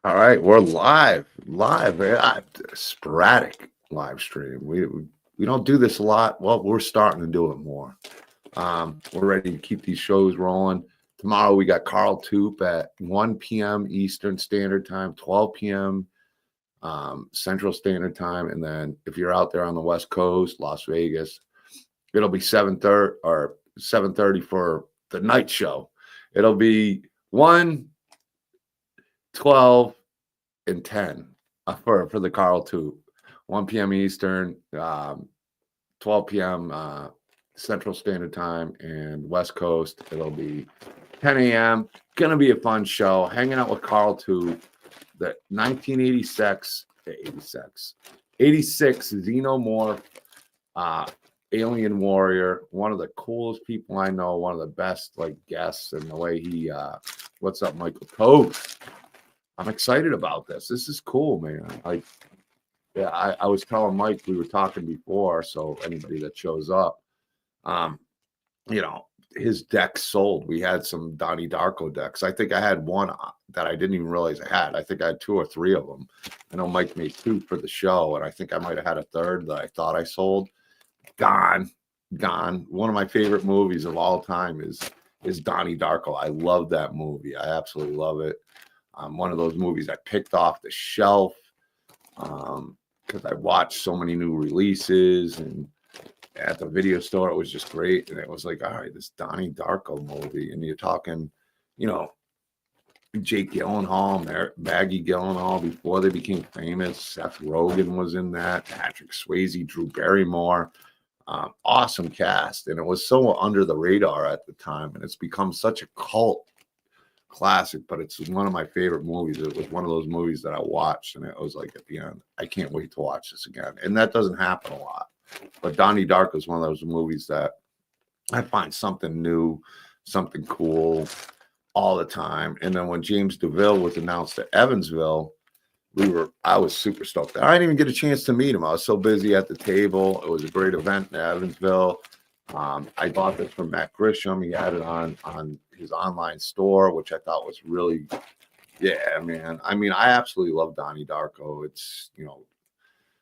All right, we're live. Sporadic live stream. We don't do this a lot. Well, we're starting to do it more. We're ready to keep these shows rolling. Tomorrow we got Carl Toop at 1 p.m. Eastern Standard Time, 12 p.m. Central Standard Time, and then if you're out there on the West Coast, Las Vegas, it'll be 7:30 for the night show. It'll be 1, 12 and 10 for the Carl Tube. 1 p.m. Eastern, 12 p.m. Central Standard Time, and West Coast. It'll be 10 a.m. Gonna be a fun show. Hanging out with Carl Tube, the 1986 86 Xenomorph Alien Warrior, one of the coolest people I know, one of the best guests, and the way he what's up, Michael Toast? I'm excited about this. This is cool, man. Yeah, I was telling Mike, we were talking before, so anybody that shows up, um, you know, his deck sold. We had some Donnie Darko decks. I think I had one that I didn't even realize I had. I think I had 2 or 3 of them. I know Mike made 2 for the show, and I think I might have had a third that I thought I sold. Gone. One of my favorite movies of all time is Donnie Darko. I love that movie. I absolutely love it. One of those movies I picked off the shelf because I watched so many new releases, and at the video store it was just great. And it was like, all right, this Donnie Darko movie, and you're talking, Jake Gyllenhaal, Maggie Gyllenhaal before they became famous. Seth Rogen was in that. Patrick Swayze, Drew Barrymore. Awesome cast, and it was so under the radar at the time, and it's become such a cult classic, but it's one of my favorite movies. It was one of those movies that I watched, and it was like at the end, I can't wait to watch this again. And that doesn't happen a lot. But Donnie Darko is one of those movies that I find something new, something cool all the time. And then when James Duval was announced at Evansville, I was super stoked. I didn't even get a chance to meet him. I was so busy at the table. It was a great event in Evansville. I bought this from Matt Grisham. He had it on his online store, which I thought was really, yeah, man. I mean, I absolutely love Donnie Darko. It's,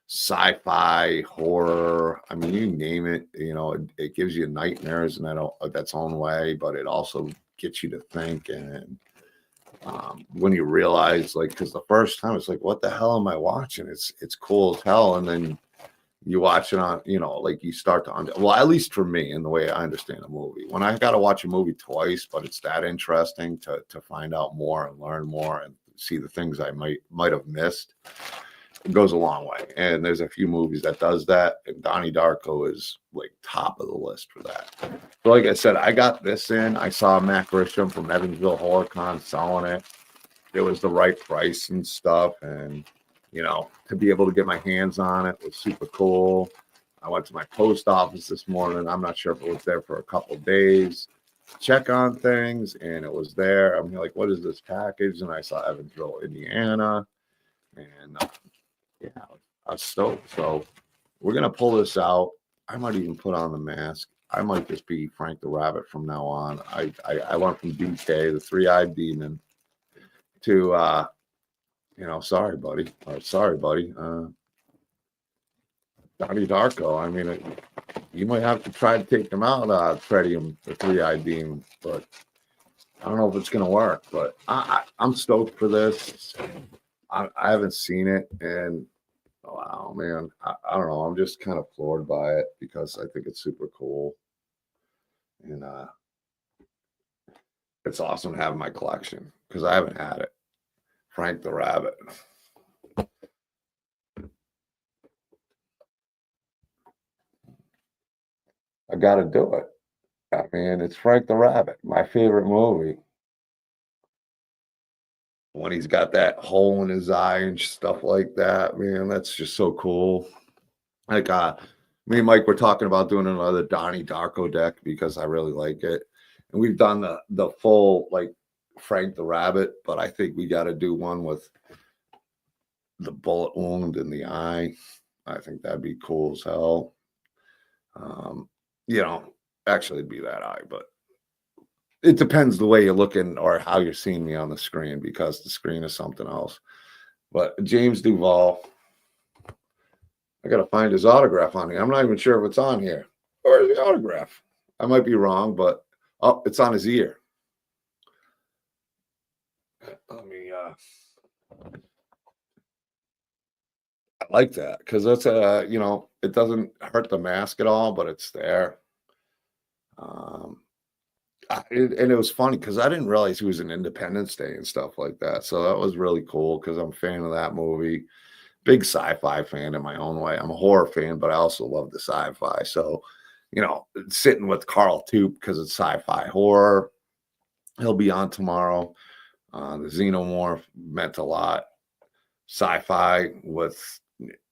sci-fi, horror. I mean, you name it. It gives you nightmares in that's own way, but it also gets you to think. And when you realize, because the first time it's like, what the hell am I watching? It's cool as hell, and then you watch it on, you start to well, at least for me, in the way I understand a movie, when I got to watch a movie twice, but it's that interesting to find out more and learn more and see the things I might have missed, it goes a long way. And there's a few movies that does that, and Donnie Darko is top of the list for that. So like I said, I got this in. I saw Matt Grisham from Evansville HorrorCon selling it. It was the right price and stuff, and to be able to get my hands on it was super cool. I went to my post office this morning. I'm not sure if it was there for a couple of days, check on things, and it was there. I'm like, what is this package? And I saw Evansville, Indiana, and yeah, I was stoked. So we're gonna pull this out. I might even put on the mask. I might just be Frank the Rabbit from now on. I went from DK, the three-eyed demon, to sorry, buddy. Donnie Darko. I mean, you might have to try to take them out, Freddie, the three-eyed demon, but I don't know if it's going to work. But I'm stoked for this. I haven't seen it, and wow, man, I don't know. I'm just kind of floored by it because I think it's super cool, and it's awesome to have in my collection because I haven't had it. Frank the Rabbit. I got to do it. I mean, it's Frank the Rabbit, my favorite movie. When he's got that hole in his eye and stuff like that, man, that's just so cool. Me and Mike were talking about doing another Donnie Darko deck because I really like it. And we've done the full Frank the Rabbit, but I think we got to do one with the bullet wound in the eye. I think that'd be cool as hell. Actually it'd be that eye, but It depends the way you're looking or how you're seeing me on the screen because the screen is something else. But James Duval, I gotta find his autograph on here. I'm not even sure if it's on here. Where's the autograph? I might be wrong, but oh, it's on his ear. Let me I like that because that's it doesn't hurt the mask at all, but it's there. Um and it was funny because I didn't realize he was in Independence Day and stuff like that. So that was really cool because I'm a fan of that movie. Big sci-fi fan in my own way. I'm a horror fan, but I also love the sci-fi. So, sitting with Carl Toop because it's sci-fi horror. He'll be on tomorrow. The Xenomorph meant a lot. Sci-fi with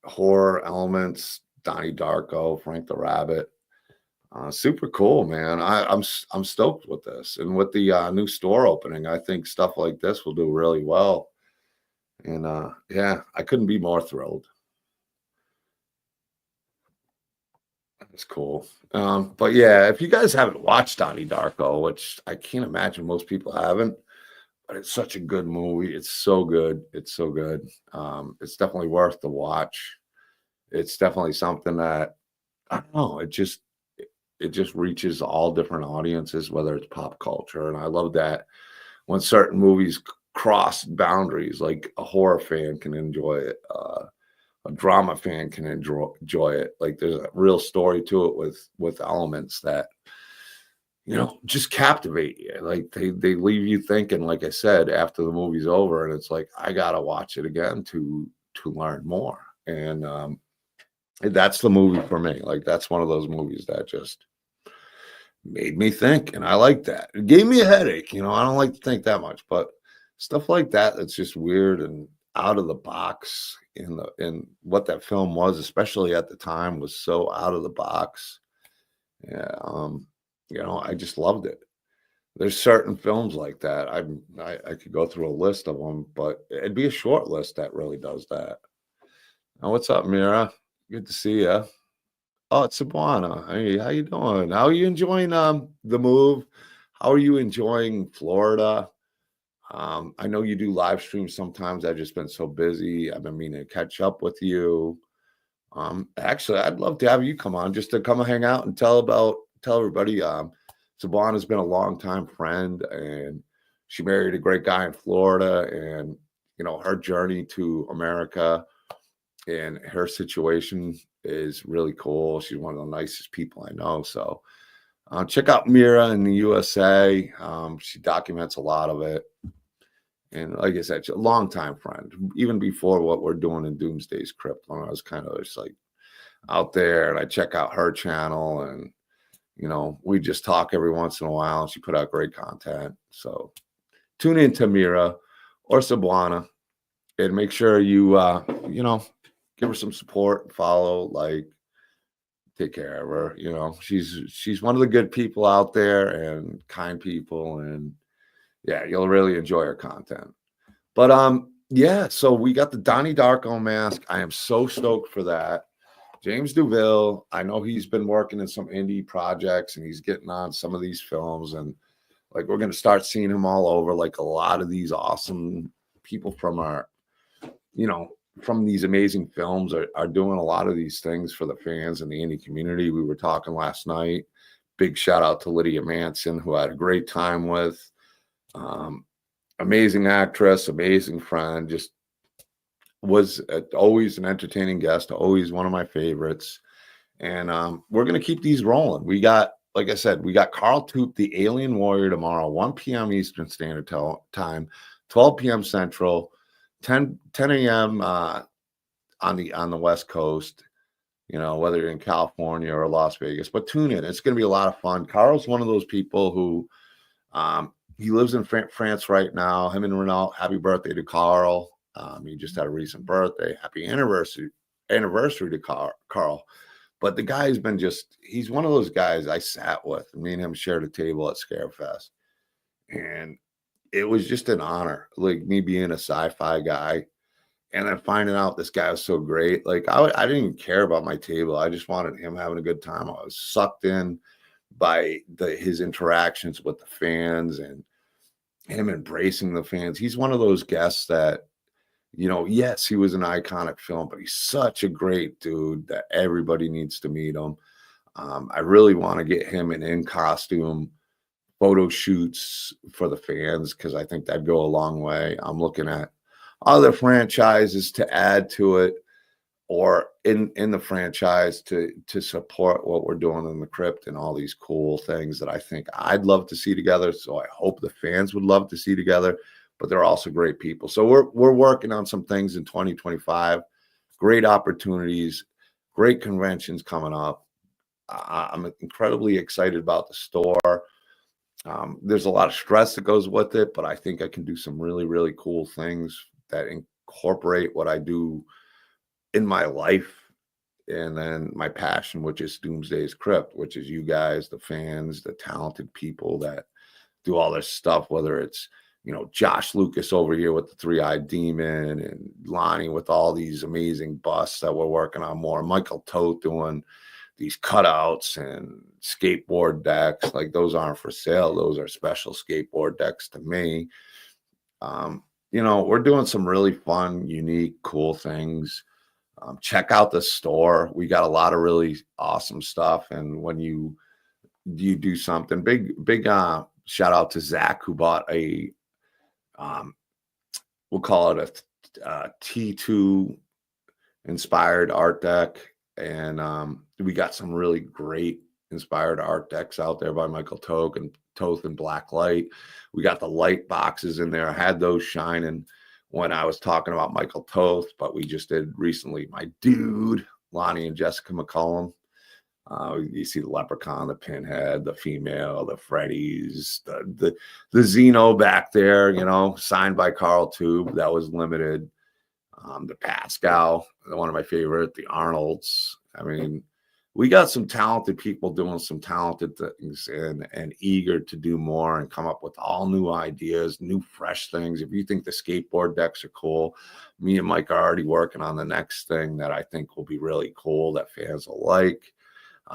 horror elements. Donnie Darko, Frank the Rabbit. Super cool, man. I'm stoked with this, and with the new store opening, I think stuff like this will do really well. And yeah, I couldn't be more thrilled. That's cool. But yeah, if you guys haven't watched Donnie Darko, which I can't imagine most people haven't, but it's such a good movie. It's so good. It's so good. It's definitely worth the watch. It's definitely something that I don't know. It just reaches all different audiences, whether it's pop culture, and I love that when certain movies cross boundaries, like a horror fan can enjoy it. A drama fan can enjoy it. Like there's a real story to it with elements that just captivate you. Like they leave you thinking, like I said, after the movie's over, and it's like I gotta watch it again to learn more. And that's the movie for me. Like that's one of those movies that just made me think, and I like that. It gave me a headache. I don't like to think that much, but stuff like that that's just weird and out of the box in what that film was, especially at the time, was so out of the box. Yeah, I just loved it. There's certain films like that. I could go through a list of them, but it'd be a short list that really does that. Now, what's up, Mira? Good to see you. Oh, it's Sabuana. Hey, how you doing? How are you enjoying the move? How are you enjoying Florida? I know you do live streams sometimes. I've just been so busy. I've been meaning to catch up with you. Actually, I'd love to have you come on just to come and hang out and tell everybody. Sabuana's been a longtime friend, and she married a great guy in Florida, and her journey to America and her situation is really cool. She's one of the nicest people I know. So check out Mira in the USA. She documents a lot of it. And like I said, she's a longtime friend, even before what we're doing in Doomsday's Krypt, when I was kind of just like out there, and I check out her channel, and we just talk every once in a while, and she put out great content. So tune in to Mira or Sabuana and make sure you give her some support, follow, like, take care of her. She's one of the good people out there and kind people, and yeah, you'll really enjoy her content. But yeah, so we got the Donnie Darko mask. I am so stoked for that. James Duval, I know he's been working in some indie projects and he's getting on some of these films, and like we're gonna start seeing him all over. Like a lot of these awesome people from our, from these amazing films are doing a lot of these things for the fans and the indie community. We were talking last night. Big shout out to Lydia Manson, who I had a great time with. Amazing actress, amazing friend, just was always an entertaining guest, always one of my favorites. And we're going to keep these rolling. We got, like I said, we got Carl Toop, the Alien Warrior, tomorrow, 1 p.m. Eastern Standard Time, 12 p.m. Central, 10 a.m. On the West Coast, whether you're in California or Las Vegas. But tune in. It's going to be a lot of fun. Carl's one of those people who he lives in France right now. Him and Renault, happy birthday to Carl. He just had a recent birthday. Happy anniversary to Carl. But the guy's been he's one of those guys I sat with. Me and him shared a table at Scarefest. And it was just an honor, like me being a sci-fi guy. And then finding out this guy was so great. Like I didn't even care about my table. I just wanted him having a good time. I was sucked in, by his interactions with the fans and him embracing the fans. He's one of those guests that, yes, he was an iconic film, but he's such a great dude that everybody needs to meet him. I really want to get him in costume photo shoots for the fans because I think that'd go a long way. I'm looking at other franchises to add to it, or in the franchise to support what we're doing in the Krypt and all these cool things that I think I'd love to see together. So I hope the fans would love to see together, but they're also great people. So we're working on some things in 2025, great opportunities, great conventions coming up. I'm incredibly excited about the store. There's a lot of stress that goes with it, but I think I can do some really, really cool things that incorporate what I do in my life, and then my passion, which is Doomsday's Krypt, which is you guys, the fans, the talented people that do all this stuff, whether it's, Josh Lucas over here with the Three-Eyed Demon, and Lonnie with all these amazing busts that we're working on more, Michael Toth doing these cutouts and skateboard decks. Like, those aren't for sale. Those are special skateboard decks to me. We're doing some really fun, unique, cool things. Check out the store. We got a lot of really awesome stuff. And when you do something big, shout out to Zach, who bought a, we'll call it a T2 inspired art deck. And we got some really great inspired art decks out there by Michael Toth and Black Light. We got the light boxes in there. I had those shining when I was talking about Michael Toth, but we just did recently my dude, Lonnie and Jessica McCollum. You see the Leprechaun, the Pinhead, the female, the Freddy's, the Xeno back there, signed by Carl Tube. That was limited. The Pascal, one of my favorite, the Arnolds. I mean, we got some talented people doing some talented things and eager to do more and come up with all new ideas, new fresh things. If you think the skateboard decks are cool, me and Mike are already working on the next thing that I think will be really cool that fans will like.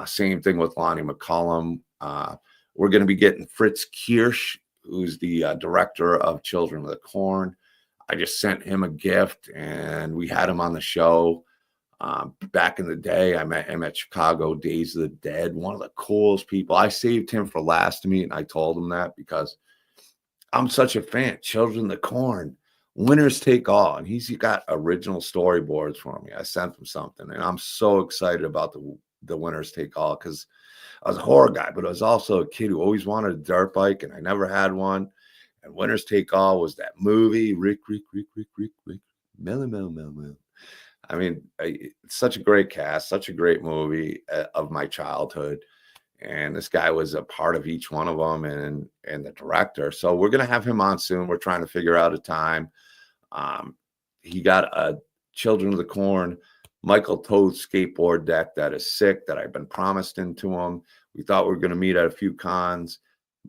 Same thing with Lonnie McCollum. We're going to be getting Fritz Kirsch, who's the director of Children of the Corn. I just sent him a gift, and we had him on the show. Back in the day, I met him at Chicago Days of the Dead, one of the coolest people. I saved him for last to meet, and I told him that because I'm such a fan. Children of the Corn, winners take all. And he's got original storyboards for me. I sent him something, and I'm so excited about the winners take all because I was a horror guy, but I was also a kid who always wanted a dirt bike, and I never had one. And Winners Take All was that movie, Rick, Mellow. I mean, it's such a great cast, such a great movie of my childhood. And this guy was a part of each one of them, and the director. So we're going to have him on soon. We're trying to figure out a time. He got a Children of the Corn Michael Toth skateboard deck that is sick that I've been promised into him. We thought we were going to meet at a few cons,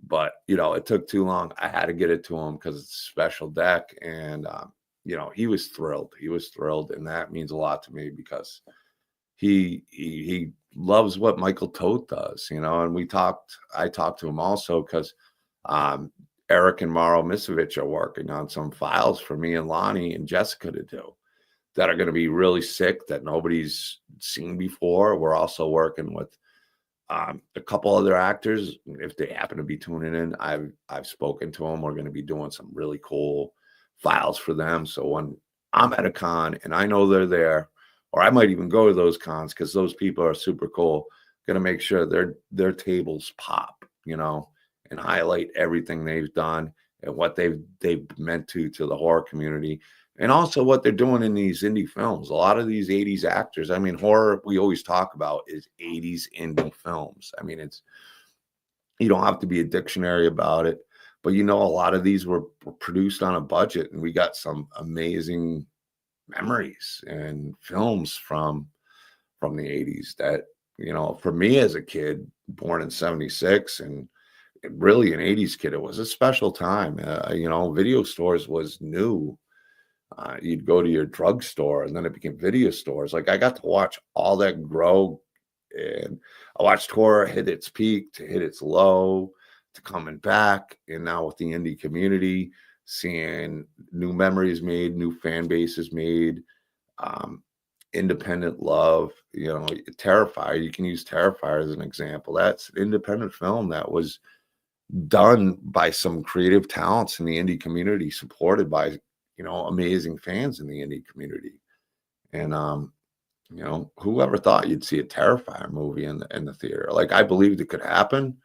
but, it took too long. I had to get it to him because it's a special deck. And, he was thrilled. He was thrilled. And that means a lot to me because he loves what Michael Toth does, and I talked to him also because Eric and Mauro Misovich are working on some files for me and Lonnie and Jessica to do that are going to be really sick that nobody's seen before. We're also working with a couple other actors. If they happen to be tuning in, I've spoken to them. We're going to be doing some really cool files for them. So when I'm at a con and I know they're there, or I might even go to those cons because those people are super cool, going to make sure their tables pop, and highlight everything they've done and what they've meant to the horror community. And also what they're doing in these indie films. A lot of these 80s actors, I mean, horror we always talk about is 80s indie films. I mean, you don't have to be a dictionary about it, but a lot of these were produced on a budget, and we got some amazing memories and films from the 80s that, for me as a kid born in 76 and really an 80s kid, it was a special time. Video stores was new. You'd go to your drugstore and then it became video stores. Like I got to watch all that grow And I watched horror hit its peak to hit its low to coming back. And now with the indie community, seeing new memories made, new fan bases made, um, independent love, Terrifier. You can use Terrifier as an example. That's an independent film that was done by some creative talents in the indie community, supported by, amazing fans in the indie community. And whoever thought you'd see a Terrifier movie in the theater? Like, I believed it could happen.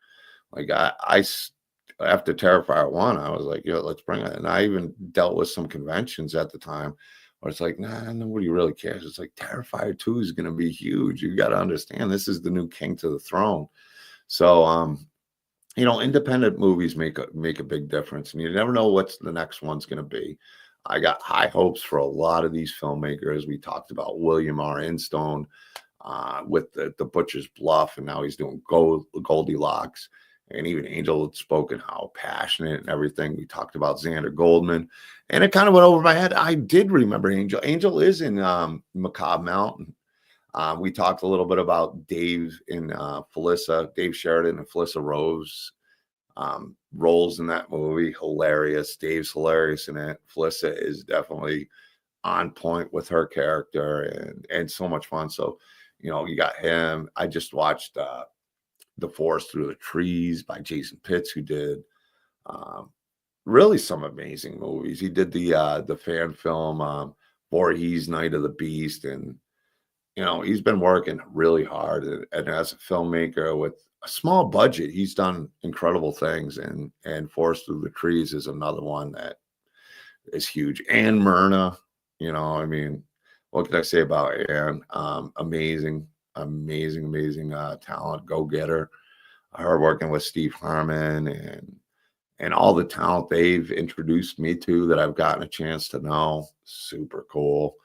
Like, after Terrifier 1, I was like, let's bring it. And I even dealt with some conventions at the time where it's like, nah, nobody really cares. It's like Terrifier 2 is going to be huge. You got to understand, this is the new king to the throne. So, independent movies make a big difference, and you never know what's the next one's going to be. I got high hopes for a lot of these filmmakers. We talked about William R. Instone with the Butcher's Bluff, and now he's doing Goldilocks. And even Angel had spoken how passionate and everything. We talked about Xander Goldman, and it kind of went over my head. I did remember Angel. Angel is in Macabre Mountain. We talked a little bit about Dave and Dave Sheridan and Felissa Rose roles in that movie. Hilarious. Dave's hilarious in it. Felissa is definitely on point with her character and so much fun. So, you got him. I just watched The Forest Through the Trees by Jason Pitts, who did really some amazing movies. He did the fan film Voorhees, Night of the Beast, and he's been working really hard, and as a filmmaker with a small budget, he's done incredible things. And Forest Through the Trees is another one that is huge. Ann Myrna, what can I say about Ann? Amazing talent, go-getter. Her working with Steve Harmon and all the talent they've introduced me to that I've gotten a chance to know. Super cool.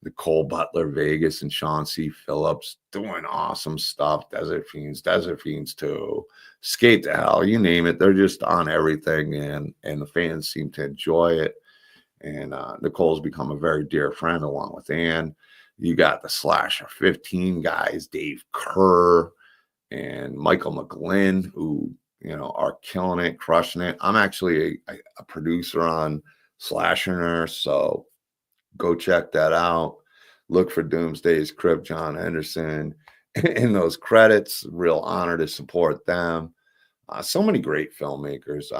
Nicole Butler Vegas and Sean C. Phillips doing awesome stuff. Desert Fiends 2, Skate to Hell, you name it. They're just on everything, and the fans seem to enjoy it. And Nicole's become a very dear friend along with Ann. You got the Slasher 15 guys, Dave Kerr and Michael McGlynn, who, are killing it, crushing it. I'm actually a producer on Slasher Nurse, so go check that out. Look for Doomsday's Krypt, John Henderson in those credits. Real honor to support them. So many great filmmakers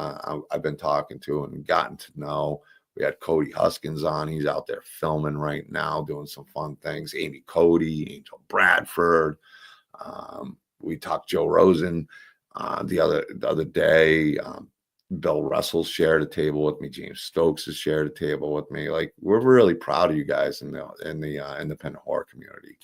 I've been talking to and gotten to know. We had Cody Huskins on. He's out there filming right now, doing some fun things. Amy Cody, Angel Bradford. We talked Joe Rosen the other day. Bill Russell shared a table with me. James Stokes has shared a table with me. Like, we're really proud of you guys in the independent horror community.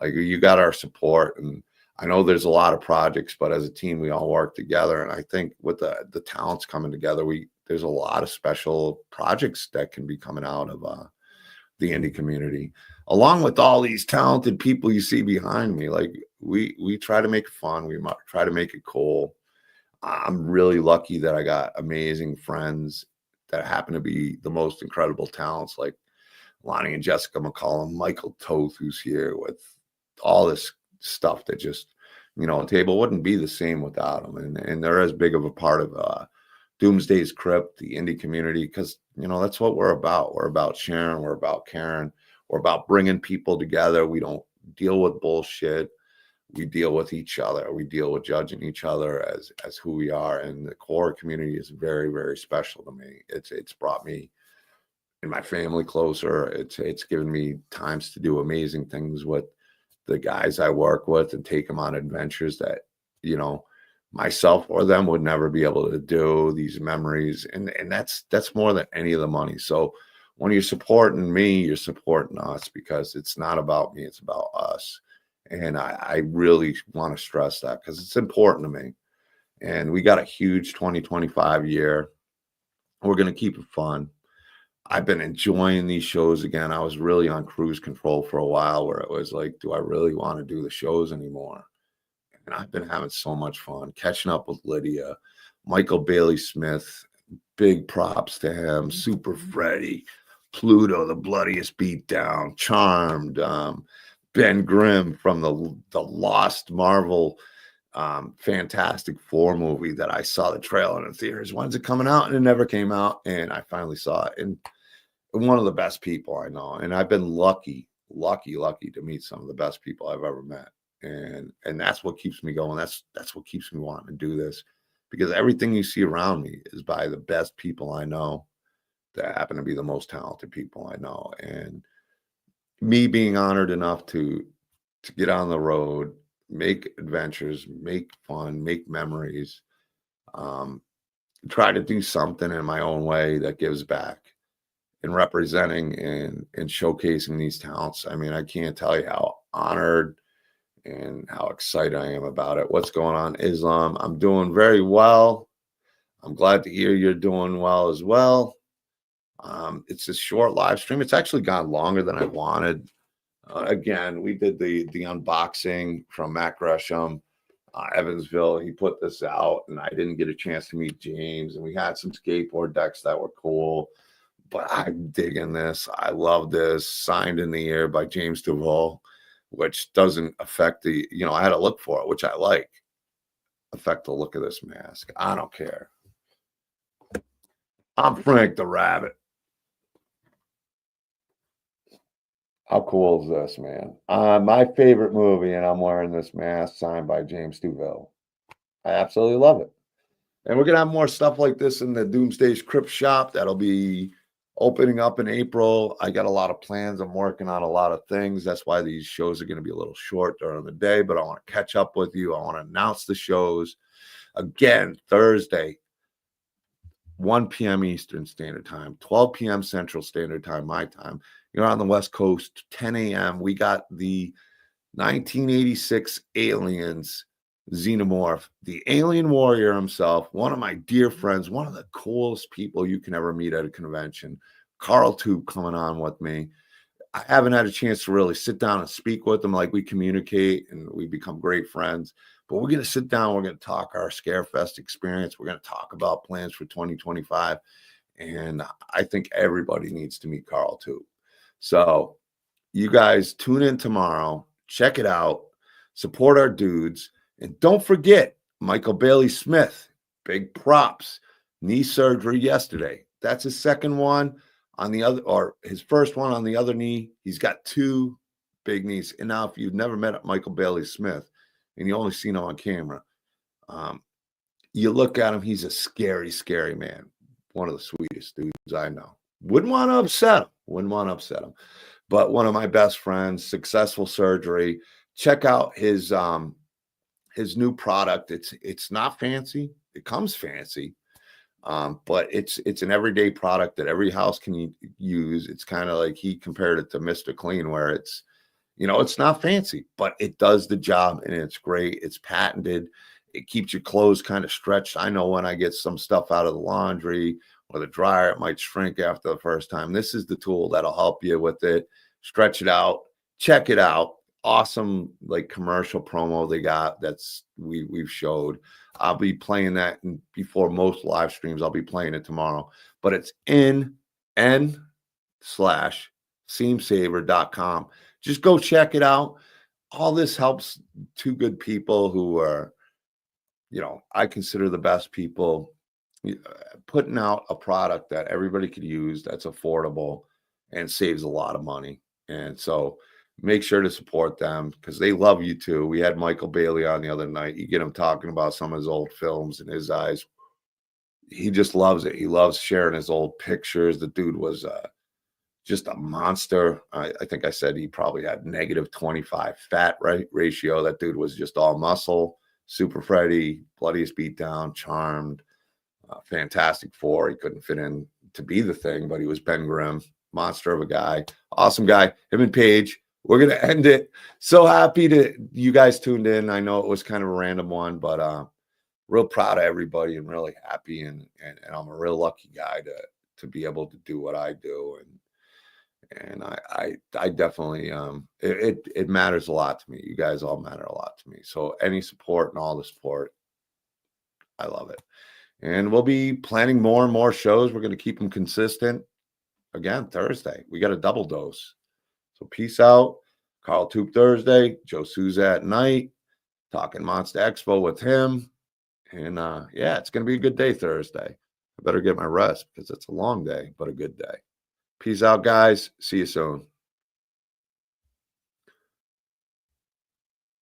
Like, you got our support, and I know there's a lot of projects, but as a team, we all work together. And I think with the talents coming together, there's a lot of special projects that can be coming out of the indie community, along with all these talented people you see behind me. Like, we try to make it fun. We try to make it cool. I'm really lucky that I got amazing friends that happen to be the most incredible talents, like Lonnie and Jessica McCollum, Michael Toth, who's here with all this stuff that just, a table wouldn't be the same without them. And they're as big of a part of Doomsday's Krypt, the indie community, because, that's what we're about. We're about sharing. We're about caring. We're about bringing people together. We don't deal with bullshit. We deal with each other. We deal with judging each other as who we are. And the core community is very, very special to me. It's brought me and my family closer. It's given me times to do amazing things with the guys I work with and take them on adventures that, myself or them would never be able to do. These memories. And that's more than any of the money. So when you're supporting me, you're supporting us, because it's not about me. It's about us. And I really want to stress that, because it's important to me. And we got a huge 2025 year. We're going to keep it fun. I've been enjoying these shows again. I was really on cruise control for a while, where it was like, do I really want to do the shows anymore? And I've been having so much fun catching up with Lydia, Michael Bailey Smith. Big props to him. Super Freddy, Pluto, the bloodiest beatdown, Charmed, Ben Grimm from the Lost Marvel Fantastic Four movie that I saw the trailer in the theaters. When's it coming out? And it never came out. And I finally saw it. And one of the best people I know. And I've been lucky to meet some of the best people I've ever met. And that's what keeps me going. That's what keeps me wanting to do this, because everything you see around me is by the best people I know that happen to be the most talented people I know. And me being honored enough to get on the road, make adventures, make fun, make memories, try to do something in my own way that gives back, and representing and showcasing these talents. I mean, I can't tell you how honored and how excited I am about it. What's going on, Islam? I'm doing very well. I'm glad to hear you're doing well as well. It's a short live stream. It's actually gone longer than I wanted. Again, we did the unboxing from Matt Grisham, Evansville. He put this out, and I didn't get a chance to meet James. And we had some skateboard decks that were cool, but I'm digging this. I love this. Signed in the air by James Duval, which doesn't affect the, I had to look for it, which I like. Affect the look of this mask. I don't care. I'm Frank the Rabbit. How cool is this, man? My favorite movie, and I'm wearing this mask signed by James Duval. I absolutely love it. And we're going to have more stuff like this in the Doomsday's Krypt shop. That'll be opening up in April. I got a lot of plans. I'm working on a lot of things. That's why these shows are going to be a little short during the day, but I want to catch up with you. I want to announce the shows. Again, Thursday, 1 p.m. Eastern Standard Time, 12 p.m. Central Standard Time, my time. You're on the West Coast, 10 a.m. We got the 1986 Aliens Xenomorph, the alien warrior himself, one of my dear friends, one of the coolest people you can ever meet at a convention, Carl Tube, coming on with me. I haven't had a chance to really sit down and speak with him. Like, we communicate and we become great friends. But we're going to sit down. We're going to talk our Scarefest experience. We're going to talk about plans for 2025. And I think everybody needs to meet Carl too. So you guys tune in tomorrow. Check it out. Support our dudes. And don't forget, Michael Bailey Smith, big props. Knee surgery yesterday. That's his second one on the other, or his first one on the other knee. He's got two big knees. And now, if you've never met Michael Bailey Smith, and you only seen him on camera, you look at him, he's a scary, scary man. One of the sweetest dudes I know. Wouldn't want to upset him. But one of my best friends, successful surgery. Check out his new product. It's not fancy. It comes fancy, but it's an everyday product that every house can use. It's kind of like, he compared it to Mr. Clean, where it's, it's not fancy, but it does the job, and it's great. It's patented. It keeps your clothes kind of stretched. I know when I get some stuff out of the laundry or the dryer, it might shrink after the first time. This is the tool that'll help you with it. Stretch it out. Check it out. Awesome, like, commercial promo they got we've showed. I'll be playing that before most live streams. I'll be playing it tomorrow. But it's n/seamsaver.com. Just go check it out. All this helps two good people who are, I consider the best people, putting out a product that everybody could use, that's affordable and saves a lot of money. And so make sure to support them, because they love you too. We had Michael Bailey on the other night. You get him talking about some of his old films, and his eyes, he just loves it. He loves sharing his old pictures. The dude was just a monster. I think I said he probably had -25 fat ratio. That dude was just all muscle. Super Freddy, Bloodiest Beatdown, Charmed, Fantastic Four. He couldn't fit in to be the Thing, but he was Ben Grimm. Monster of a guy. Awesome guy. Him and Paige. We're going to end it. So happy to you guys tuned in. I know it was kind of a random one, but real proud of everybody and really happy. And I'm a real lucky guy to be able to do what I do. And I definitely, it matters a lot to me. You guys all matter a lot to me. So any support and all the support, I love it. And we'll be planning more and more shows. We're going to keep them consistent. Again, Thursday, we got a double dose. So peace out. Carl Toop Thursday, Joe Souza at night, talking Monster Expo with him. And yeah, it's going to be a good day Thursday. I better get my rest because it's a long day, but a good day. Peace out, guys. See you soon.